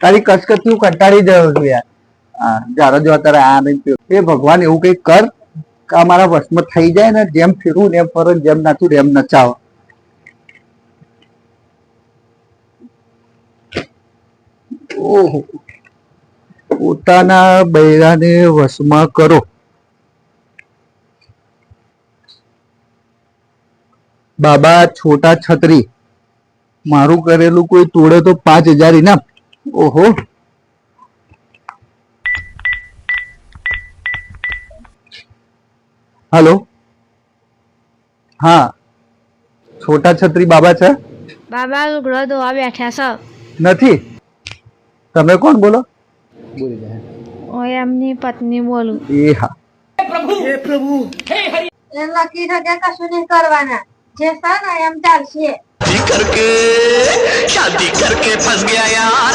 તારી કસકસથી હું કંટાળી ગયો છું યાર. હા જારો જો અત્યારે આ નહીં થયું. એ ભગવાન એવું કઈ કર કે આ મારા વશમાં થઈ જાય ને, જેમ ફેરવું ને એમ ફરો, જેમ નાચું એમ નચાવ. ઓહો, પોતાના બૈરાને વશમાં કરો. બાબા છોટા છત્રી, મારું કરેલું કોઈ તોડે તો 5,000 ઇનામ. ઓહો, હલો, હા છોટા છત્રી બાબા છે? બાબા લુગડો ધોવા બેઠા છો. નથી. તમે કોણ બોલો? હું એમની પત્ની બોલું. એ હા. એ નક્કી છે કે કશું નહીં કરવાના, જે છે ને એમ ચાલશે. शादी करके फंस गया यार.